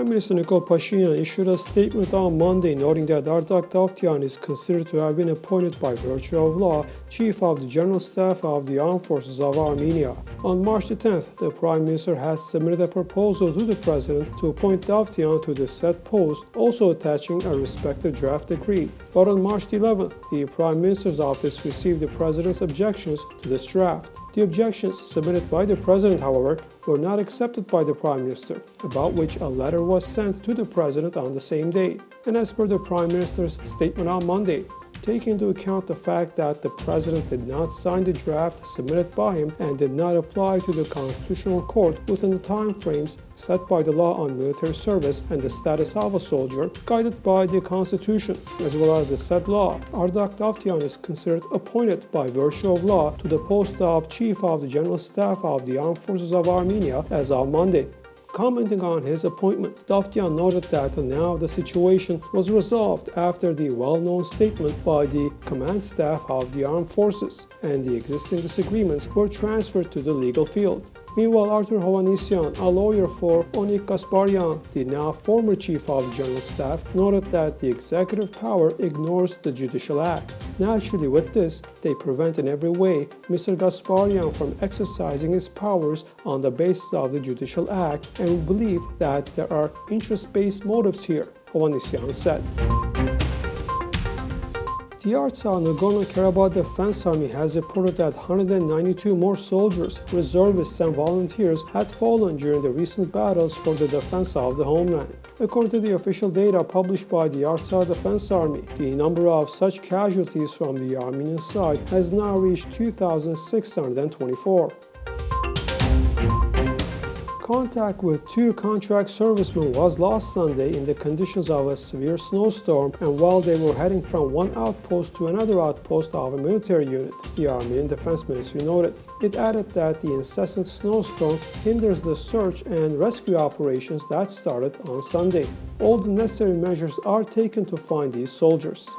Prime Minister Nikol Pashinyan issued a statement on Monday noting that Artak Davtyan is considered to have been appointed by virtue of law Chief of the General Staff of the Armed Forces of Armenia. On March 10th, the Prime Minister has submitted a proposal to the President to appoint Davtyan to the said post, also attaching a respective draft decree. But on March 11th, the Prime Minister's office received the President's objections to this draft. The objections submitted by the President, however, were not accepted by the Prime Minister, about which a letter was sent to the President on the same day. And as per the Prime Minister's statement on Monday, taking into account the fact that the President did not sign the draft submitted by him and did not apply to the Constitutional Court within the time frames set by the law on military service and the status of a soldier, guided by the Constitution as well as the said law, Artak Davtyan is considered appointed by virtue of law to the post of Chief of the General Staff of the Armed Forces of Armenia as of Monday. Commenting on his appointment, Davtyan noted that now the situation was resolved after the well-known statement by the command staff of the armed forces, and the existing disagreements were transferred to the legal field. Meanwhile, Artur Hovhannisyan, a lawyer for Onik Gasparyan, the now former Chief of the General Staff, noted that the executive power ignores the judicial act. Naturally, with this, they prevent in every way Mr. Gasparyan from exercising his powers on the basis of the judicial act, and we believe that there are interest-based motives here, Hovhannisyan said. The Artsakh Nagorno-Karabakh Defense Army has reported that 192 more soldiers, reservists and volunteers had fallen during the recent battles for the defense of the homeland. According to the official data published by the Artsakh Defense Army, the number of such casualties from the Armenian side has now reached 2,624. Contact with two contract servicemen was lost Sunday in the conditions of a severe snowstorm and while they were heading from one outpost to another outpost of a military unit, the Armenian Defense Ministry noted. It added that the incessant snowstorm hinders the search and rescue operations that started on Sunday. All the necessary measures are taken to find these soldiers.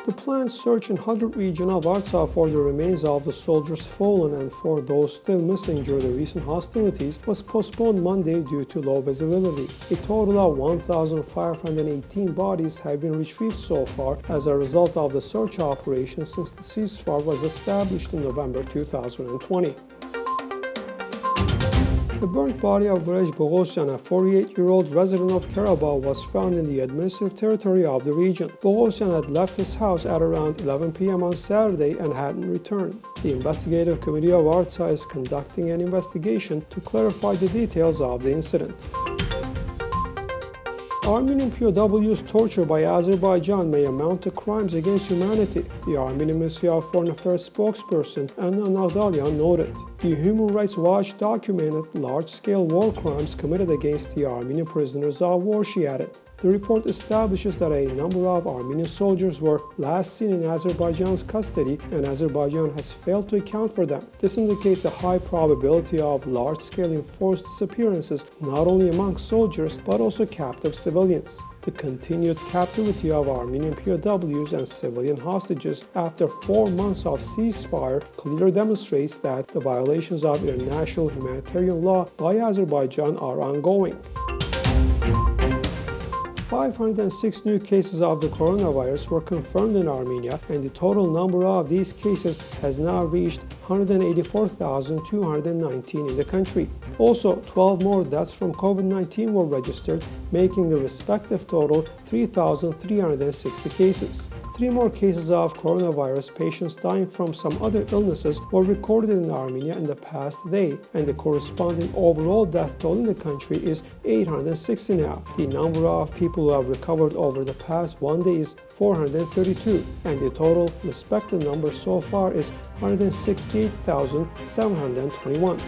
The planned search in Hadrut region of Artsakh for the remains of the soldiers fallen and for those still missing during the recent hostilities was postponed Monday due to low visibility. A total of 1,518 bodies have been retrieved so far as a result of the search operation since the ceasefire was established in November 2020. The burnt body of Vrej Bogosyan, a 48-year-old resident of Karabakh, was found in the administrative territory of the region. Bogosyan had left his house at around 11 p.m. on Saturday and hadn't returned. The investigative committee of Artsakh is conducting an investigation to clarify the details of the incident. Armenian POWs tortured by Azerbaijan may amount to crimes against humanity, the Armenian Ministry of Foreign Affairs spokesperson Anna Nagdalyan noted. The Human Rights Watch documented large-scale war crimes committed against the Armenian prisoners of war, she added. The report establishes that a number of Armenian soldiers were last seen in Azerbaijan's custody and Azerbaijan has failed to account for them. This indicates a high probability of large-scale enforced disappearances not only among soldiers but also captive civilians. The continued captivity of Armenian POWs and civilian hostages after 4 months of ceasefire clearly demonstrates that the violations of international humanitarian law by Azerbaijan are ongoing. 506 new cases of the coronavirus were confirmed in Armenia, and the total number of these cases has now reached 184,219 in the country. Also, 12 more deaths from COVID-19 were registered, making the respective total 3,360 cases. 3 more cases of coronavirus patients dying from some other illnesses were recorded in Armenia in the past day, and the corresponding overall death toll in the country is 860 now. The number of people who have recovered over the past 1 day is 432, and the total respective number so far is 168,721.